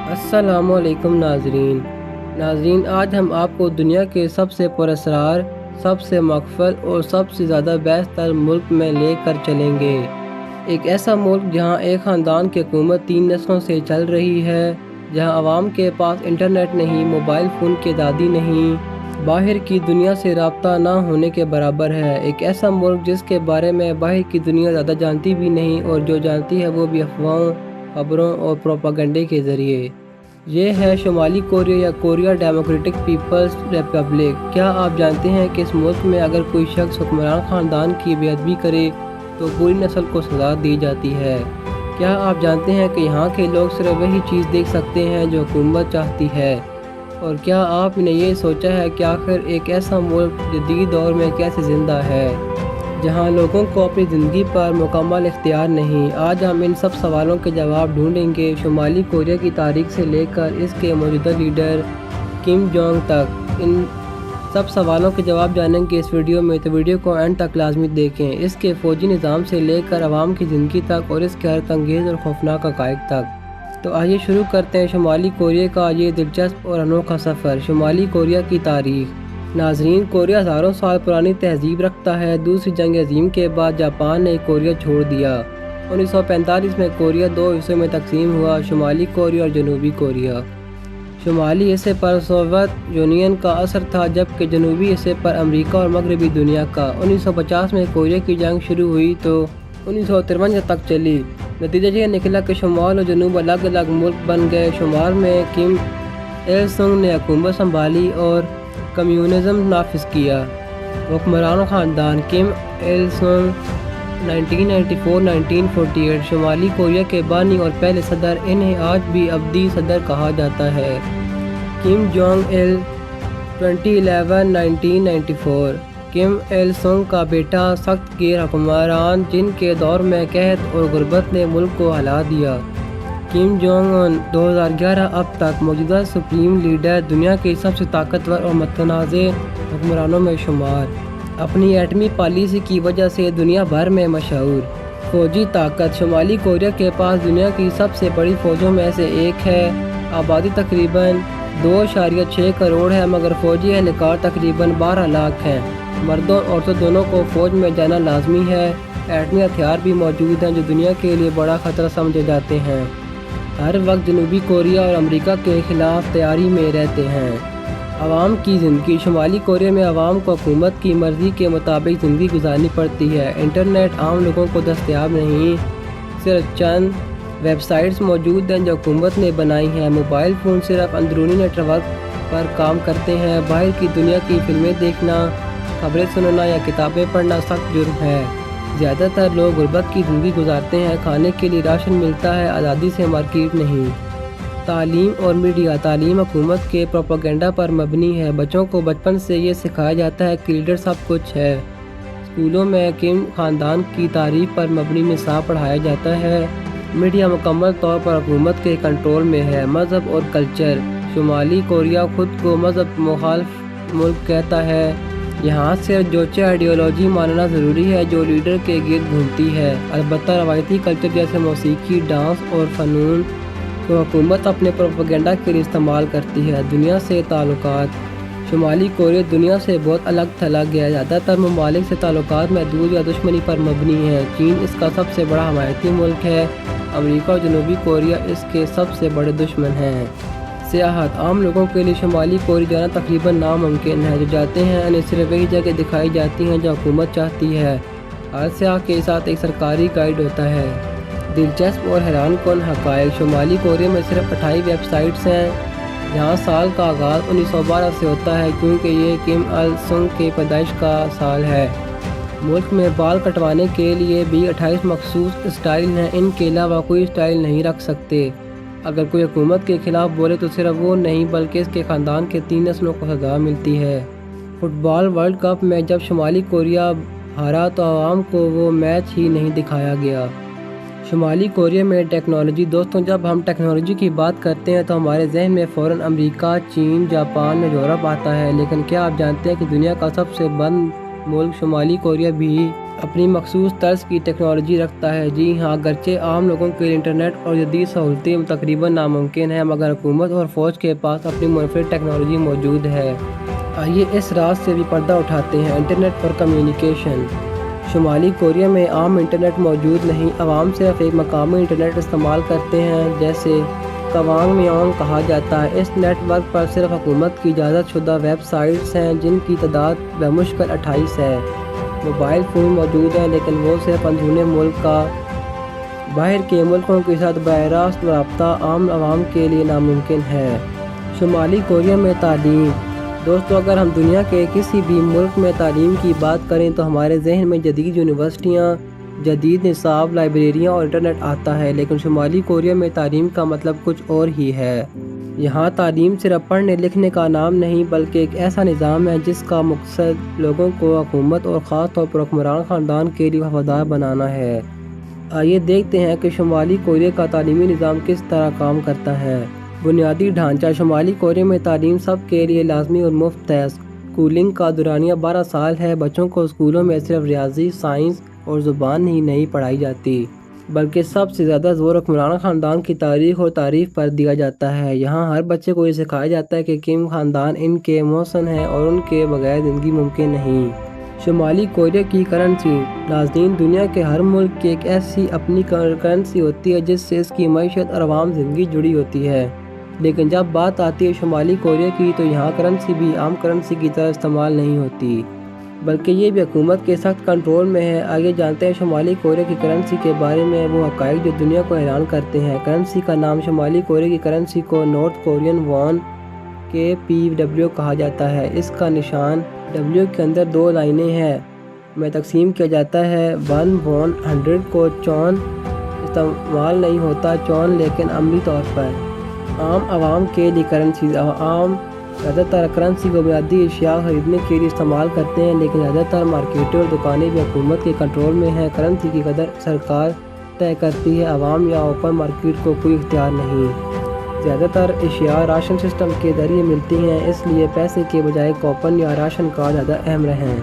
السلام علیکم ناظرین، آج ہم آپ کو دنیا کے سب سے پراسرار، سب سے مقفل اور سب سے زیادہ بحث تر ملک میں لے کر چلیں گے۔ ایک ایسا ملک جہاں ایک خاندان کی حکومت 3 نسلوں سے چل رہی ہے، جہاں عوام کے پاس انٹرنیٹ نہیں، موبائل فون کی آزادی نہیں، باہر کی دنیا سے رابطہ نہ ہونے کے برابر ہے۔ ایک ایسا ملک جس کے بارے میں باہر کی دنیا زیادہ جانتی بھی نہیں، اور جو جانتی ہے وہ بھی افواہوں، خبروں اور پروپیگنڈے کے ذریعے۔ یہ ہے شمالی کوریا یا کوریا ڈیموکریٹک پیپلز ریپبلک۔ کیا آپ جانتے ہیں کہ اس ملک میں اگر کوئی شخص حکمران خاندان کی بے ادبی کرے تو پوری نسل کو سزا دی جاتی ہے؟ کیا آپ جانتے ہیں کہ یہاں کے لوگ صرف وہی چیز دیکھ سکتے ہیں جو حکومت چاہتی ہے؟ اور کیا آپ نے یہ سوچا ہے کہ آخر ایک ایسا ملک جدید دور میں کیسے زندہ ہے، جہاں لوگوں کو اپنی زندگی پر مکمل اختیار نہیں؟ آج ہم ان سب سوالوں کے جواب ڈھونڈیں گے، شمالی کوریا کی تاریخ سے لے کر اس کے موجودہ لیڈر کم جونگ تک۔ ان سب سوالوں کے جواب جانیں گے اس ویڈیو میں، تو ویڈیو کو اینڈ تک لازمی دیکھیں۔ اس کے فوجی نظام سے لے کر عوام کی زندگی تک اور اس کے حیرت انگیز اور خوفناک حقائق تک۔ تو آئیے شروع کرتے ہیں شمالی کوریا کا یہ دلچسپ اور انوکھا سفر۔ شمالی کوریا کی تاریخ۔ ناظرین، کوریا ہزاروں سال پرانی تہذیب رکھتا ہے۔ دوسری جنگ عظیم کے بعد جاپان نے کوریا چھوڑ دیا۔ 1945 میں کوریا 2 حصوں میں تقسیم ہوا، شمالی کوریا اور جنوبی کوریا۔ شمالی حصے پر سوویت یونین کا اثر تھا، جبکہ جنوبی حصے پر امریکہ اور مغربی دنیا کا۔ 1950 میں کوریا کی جنگ شروع ہوئی تو 1953 تک چلی۔ نتیجہ یہ نکلا کہ شمال اور جنوب الگ الگ ملک بن گئے۔ شمال میں کم il سنگ نے حکومت سنبھالی اور کمیونزم نافذ کیا۔ حکمران خاندان کم il سنگ 1994-1948 شمالی کوریا کے بانی اور پہلے صدر، انہیں آج بھی ابدی صدر کہا جاتا ہے۔ کم جونگ il 2011-1994 کم il سنگ کا بیٹا، سخت گیر حکمران جن کے دور میں قحط اور غربت نے ملک کو ہلا دیا۔ کم جونگ ان 2011 اب تک موجودہ سپریم لیڈر، دنیا کے سب سے طاقتور اور متنازع حکمرانوں میں شمار۔ اپنی ایٹمی پالیسی کی وجہ سے دنیا بھر میں مشہور۔ فوجی طاقت۔ شمالی کوریا کے پاس دنیا کی سب سے بڑی فوجوں میں سے ایک ہے۔ آبادی تقریباً 2.6 کروڑ ہے، مگر فوجی اہلکار تقریباً 12 لاکھ ہیں۔ مردوں اور عورتوں دونوں کو فوج میں جانا لازمی ہے۔ ایٹمی ہتھیار بھی موجود ہیں جو دنیا کے لیے بڑا خطرہ سمجھے جاتے ہیں۔ ہر وقت جنوبی کوریا اور امریکہ کے خلاف تیاری میں رہتے ہیں۔ عوام کی زندگی۔ شمالی کوریا میں عوام کو حکومت کی مرضی کے مطابق زندگی گزارنی پڑتی ہے۔ انٹرنیٹ عام لوگوں کو دستیاب نہیں، صرف چند ویب سائٹس موجود ہیں جو حکومت نے بنائی ہیں۔ موبائل فون صرف اندرونی نیٹ ورک پر کام کرتے ہیں۔ باہر کی دنیا کی فلمیں دیکھنا، خبریں سننا یا کتابیں پڑھنا سخت جرم ہے۔ زیادہ تر لوگ غربت کی زندگی گزارتے ہیں۔ کھانے کے لیے راشن ملتا ہے، آزادی سے مارکیٹ نہیں۔ تعلیم اور میڈیا۔ تعلیم حکومت کے پروپیگنڈا پر مبنی ہے۔ بچوں کو بچپن سے یہ سکھایا جاتا ہے کہ لیڈر سب کچھ ہے۔ اسکولوں میں کم خاندان کی تعریف پر مبنی نصاب پڑھایا جاتا ہے۔ میڈیا مکمل طور پر حکومت کے کنٹرول میں ہے۔ مذہب اور کلچر۔ شمالی کوریا خود کو مذہب مخالف ملک کہتا ہے۔ یہاں صرف جوچے آئیڈیالوجی ماننا ضروری ہے جو لیڈر کے گرد گھومتی ہے۔ البتہ روایتی کلچر جیسے موسیقی، ڈانس اور فنون کو حکومت اپنے پروپیگنڈا کے لیے استعمال کرتی ہے۔ دنیا سے تعلقات۔ شمالی کوریا دنیا سے بہت الگ تھلگ ہے۔ زیادہ تر ممالک سے تعلقات محدود یا دشمنی پر مبنی ہیں۔ چین اس کا سب سے بڑا حمایتی ملک ہے۔ امریکہ اور جنوبی کوریا اس کے سب سے بڑے دشمن ہیں۔ سیاحت۔ عام لوگوں کے لیے شمالی کوریا جانا تقریباً ناممکن ہے۔ جو جاتے ہیں انہیں صرف وہی جگہ دکھائی جاتی ہیں جو حکومت چاہتی ہے۔ ہر سیاح کے ساتھ ایک سرکاری گائیڈ ہوتا ہے۔ دلچسپ اور حیران کن حقائق۔ شمالی کوریا میں صرف 28 ویب سائٹس ہیں۔ یہاں سال کا آغاز 1912 سے ہوتا ہے، کیونکہ یہ کم il سنگ کی پیدائش کا سال ہے۔ ملک میں بال کٹوانے کے لیے بھی 28 مخصوص اسٹائل ہیں۔ ان کے علاوہ کوئی اسٹائل نہیں رکھ سکتے۔ اگر کوئی حکومت کے خلاف بولے تو صرف وہ نہیں بلکہ اس کے خاندان کے 3 نسلوں کو سزا ملتی ہے۔ فٹ بال ورلڈ کپ میں جب شمالی کوریا ہارا تو عوام کو وہ میچ ہی نہیں دکھایا گیا۔ شمالی کوریا میں ٹیکنالوجی۔ دوستوں، جب ہم ٹیکنالوجی کی بات کرتے ہیں تو ہمارے ذہن میں فوراً امریکہ، چین، جاپان اور یورپ آتا ہے، لیکن کیا آپ جانتے ہیں کہ دنیا کا سب سے بند ملک شمالی کوریا بھی اپنی مخصوص طرز کی ٹیکنالوجی رکھتا ہے۔ جی ہاں، اگرچہ عام لوگوں کے لیے انٹرنیٹ اور جدید سہولتیں تقریباً ناممکن ہیں، مگر حکومت اور فوج کے پاس اپنی منفرد ٹیکنالوجی موجود ہے۔ آئیے اس راز سے بھی پردہ اٹھاتے ہیں۔ انٹرنیٹ اور کمیونیکیشن۔ شمالی کوریا میں عام انٹرنیٹ موجود نہیں، عوام صرف ایک مقامی انٹرنیٹ استعمال کرتے ہیں جسے کوانگ میونگ کہا جاتا ہے۔ اس نیٹ ورک پر صرف حکومت کی اجازت شدہ ویب سائٹس ہیں جن کی تعداد بمشکل 28 ہے۔ موبائل فون موجود ہیں لیکن وہ صرف اندرون ملک کا باہر کے ملکوں کے ساتھ براہ راست رابطہ عام عوام کے لیے ناممکن ہے۔ شمالی کوریا میں تعلیم۔ دوستو، اگر ہم دنیا کے کسی بھی ملک میں تعلیم کی بات کریں تو ہمارے ذہن میں جدید یونیورسٹیاں، جدید نصاب، لائبریریاں اور انٹرنیٹ آتا ہے، لیکن شمالی کوریا میں تعلیم کا مطلب کچھ اور ہی ہے۔ یہاں تعلیم صرف پڑھنے لکھنے کا نام نہیں بلکہ ایک ایسا نظام ہے جس کا مقصد لوگوں کو حکومت اور خاص طور پر حکمران خاندان کے لیے وفادار بنانا ہے۔ آئیے دیکھتے ہیں کہ شمالی کوریا کا تعلیمی نظام کس طرح کام کرتا ہے۔ بنیادی ڈھانچہ۔ شمالی کوریا میں تعلیم سب کے لیے لازمی اور مفت ہے۔ اسکولنگ کا دورانیہ 12 سال ہے۔ بچوں کو اسکولوں میں صرف ریاضی، سائنس اور زبان ہی نہیں پڑھائی جاتی بلکہ سب سے زیادہ زور حکمران خاندان کی تاریخ اور تعریف پر دیا جاتا ہے۔ یہاں ہر بچے کو یہ سکھایا جاتا ہے کہ کیم خاندان ان کے محسن ہے اور ان کے بغیر زندگی ممکن نہیں۔ شمالی کوریا کی کرنسی۔ ناظرین، دنیا کے ہر ملک کی ایک ایسی اپنی کرنسی ہوتی ہے جس سے اس کی معیشت اور عوام زندگی جڑی ہوتی ہے، لیکن جب بات آتی ہے شمالی کوریا کی تو یہاں کرنسی بھی عام کرنسی کی طرح استعمال نہیں ہوتی بلکہ یہ بھی حکومت کے سخت کنٹرول میں ہے۔ آگے جانتے ہیں شمالی کوریا کی کرنسی کے بارے میں وہ حقائق جو دنیا کو حیران کرتے ہیں۔ کرنسی کا نام۔ شمالی کوریا کی کرنسی کو نارتھ کورین وون KPW کہا جاتا ہے۔ اس کا نشان W کے اندر 2 لائنیں ہیں میں تقسیم کیا جاتا ہے۔ 1 وون 100 کو چون استعمال نہیں ہوتا چون لیکن عملی طور پر عام عوام کے لیے کرنسی۔ عام زیادہ تر کرنسی کو بنیادی اشیاء خریدنے کے لیے استعمال کرتے ہیں، لیکن زیادہ تر مارکیٹیں اور دکانیں بھی حکومت کے کنٹرول میں ہیں۔ کرنسی کی قدر سرکار طے کرتی ہے، عوام یا اوپن مارکیٹ کو کوئی اختیار نہیں۔ زیادہ تر اشیاء راشن سسٹم کے ذریعے ملتی ہیں، اس لیے پیسے کے بجائے کوپن یا راشن کارڈ زیادہ اہم رہے ہیں۔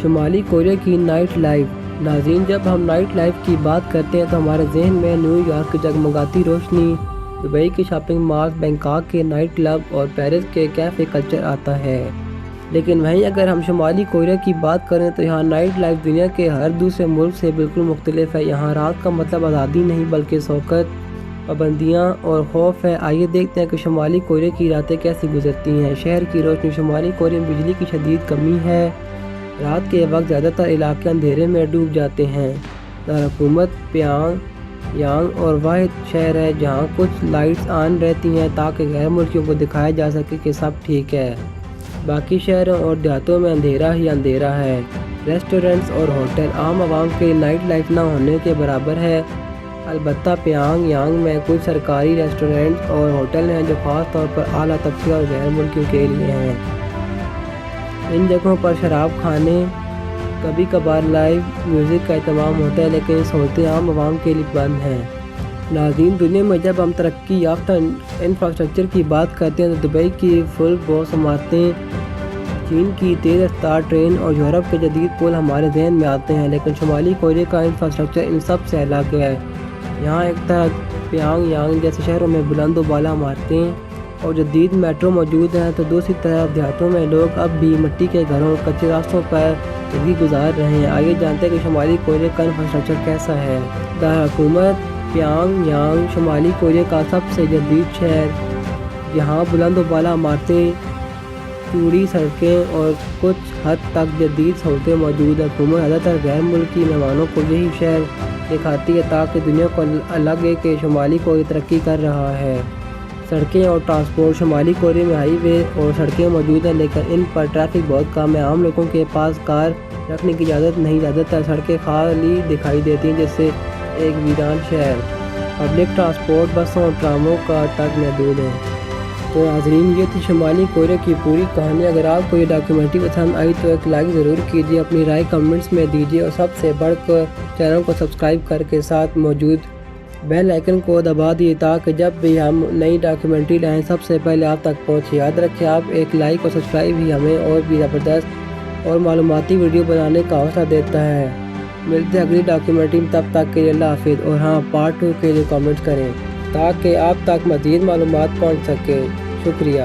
شمالی کوریا کی نائٹ لائف۔ ناظرین، جب ہم نائٹ لائف کی بات کرتے ہیں تو ہمارے ذہن میں نیو یارک کی جگمگاتی روشنی، دبئی کے شاپنگ مال، بینکاک کے نائٹ کلب اور پیرس کے کیفے کلچر آتا ہے، لیکن وہیں اگر ہم شمالی کوریا کی بات کریں تو یہاں نائٹ لائف دنیا کے ہر دوسرے ملک سے بالکل مختلف ہے۔ یہاں رات کا مطلب آزادی نہیں بلکہ شوکت، پابندیاں اور خوف ہے۔ آئیے دیکھتے ہیں کہ شمالی کوریا کی راتیں کیسی گزرتی ہیں۔ شہر کی روشنی۔ شمالی کوریا میں بجلی کی شدید کمی ہے، رات کے وقت زیادہ تر علاقے اندھیرے میں ڈوب جاتے ہیں۔ دارالحکومت پیانگ یانگ اور واحد شہر ہے جہاں کچھ لائٹس آن رہتی ہیں تاکہ غیر ملکیوں کو دکھایا جا سکے کہ سب ٹھیک ہے۔ باقی شہروں اور دیہاتوں میں اندھیرا ہی اندھیرا ہے۔ ریسٹورنٹس اور ہوٹل عام عوام کے نائٹ لائف نہ ہونے کے برابر ہے۔ البتہ پیانگ یانگ میں کچھ سرکاری ریسٹورنٹس اور ہوٹل ہیں جو خاص طور پر اعلیٰ طبقے اور غیر ملکیوں کے لیے ہیں۔ ان جگہوں پر شراب کھانے، کبھی کبھار لائیو میوزک کا اہتمام ہوتا ہے، لیکن یہ سہولتیں عام عوام کے لیے بند ہیں۔ ناظرین، دنیا میں جب ہم ترقی یافتہ انفراسٹرکچر کی بات کرتے ہیں تو دبئی کی فل بوس عمارتیں، چین کی تیز رفتار ٹرین اور یورپ کے جدید پل ہمارے ذہن میں آتے ہیں، لیکن شمالی کوریا کا انفراسٹرکچر ان سب سے الگ ہے۔ یہاں ایک طرف پیانگ یانگ جیسے شہروں میں بلند و بالا عمارتیں اور جدید میٹرو موجود ہیں تو دوسری طرف دیہاتوں میں لوگ اب بھی مٹی کے گھروں، کچے راستوں پر زندگی گزار رہے ہیں۔ آئیے جانتے ہیں کہ شمالی کوریا کا انفراسٹرکچر کیسا ہے۔ دارالحکومت پیانگ یانگ شمالی کوریا کا سب سے جدید شہر، یہاں بلند و بالا عمارتیں، چوڑی سڑکیں اور کچھ حد تک جدید سہولتیں موجود ہیں۔ حکومت زیادہ تر غیر ملکی مہمانوں کو یہی شہر دکھاتی ہے تاکہ دنیا کو لگے کہ شمالی کوریا ترقی کر رہا ہے۔ سڑکیں اور ٹرانسپورٹ۔ شمالی کوریا میں ہائی وے اور سڑکیں موجود ہیں لیکن ان پر ٹریفک بہت کم ہے۔ عام لوگوں کے پاس کار رکھنے کی اجازت نہیں، زیادہ تر سڑکیں خالی دکھائی دیتی ہیں جیسے ایک ویران شہر۔ پبلک ٹرانسپورٹ بسوں اور ٹراموں کا ٹرک محدود ہے۔ تو ناظرین، یہ تھی شمالی کوریا کی پوری کہانی۔ اگر آپ کو یہ ڈاکیومنٹری پسند آئی تو ایک لائک ضرور کیجیے، اپنی رائے کمنٹس میں دیجیے اور سب سے بڑھ کر چینل کو سبسکرائب کر کے ساتھ موجود بیل آئیکن کو دبا دیے تاکہ جب بھی ہم نئی ڈاکیومنٹری لائیں سب سے پہلے آپ تک پہنچے۔ یاد رکھیں، آپ ایک لائک اور سبسکرائب ہی ہمیں اور بھی زبردست اور معلوماتی ویڈیو بنانے کا حوصلہ دیتا ہے۔ ملتے ہیں اگلی ڈاکیومنٹری میں، تب تک کے لیے اللہ حافظ۔ اور ہاں، پارٹ 2 کے لیے کامنٹ کریں تاکہ آپ تک مزید معلومات پہنچ سکے۔ شکریہ۔